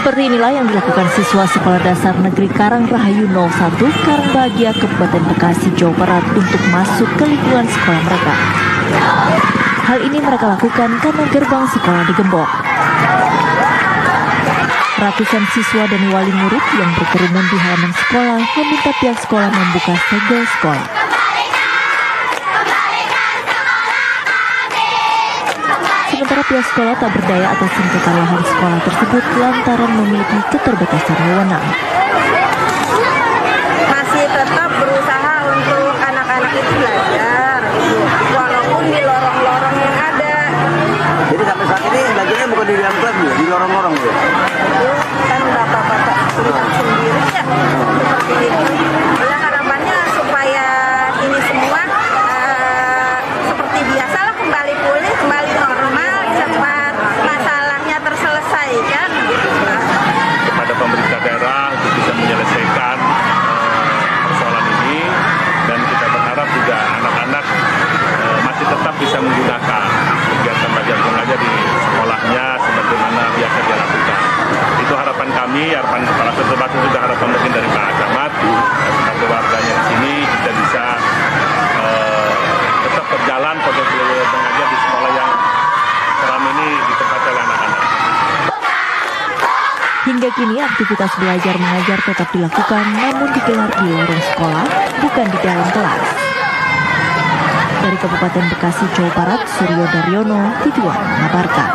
Seperti inilah yang dilakukan siswa Sekolah Dasar Negeri Karangrahayu 01 Karangbahagia Kabupaten Bekasi, Jawa Barat untuk masuk ke lingkungan sekolah mereka. Hal ini mereka lakukan karena gerbang sekolah digembok. Ratusan siswa dan wali murid yang berkerumun di halaman sekolah meminta pihak sekolah membuka segel sekolah. Sementara pihak sekolah tak berdaya atas sengketa lahan sekolah tersebut lantaran memiliki keterbatasan wewenang. Masih tetap berusaha untuk anak-anak itu belajar, walaupun di lorong-lorong yang ada. Jadi sampai saat ini belajarnya bukan di dalam kelas, di lorong-lorong ya? Itu kan bapak-bapak kesulitan sendiri ya, seperti itu. Ya, harapannya supaya ini semua seperti biasalah kembali pulih, kembali normal, cepat masalahnya terselesaikan. Kepada pemerintah daerah untuk bisa menyelesaikan persoalan ini, dan kita berharap juga anak-anak masih tetap bisa menggunakan kegiatan belajar mengajar di sekolahnya sebagaimana biasa dilakukan. Itu harapan kami, harapan para pejabat, juga harapan mungkin dari Pak Camat, sebagai warganya di sini kita bisa tetap berjalan proses belajar mengajar di sekolah yang selama ini ditempati oleh anak-anak. Hingga kini aktivitas belajar mengajar tetap dilakukan namun digelar di lorong sekolah, bukan di dalam kelas. Dari Kabupaten Bekasi, Jawa Barat, Suryo Daryono, TV One mengabarkan.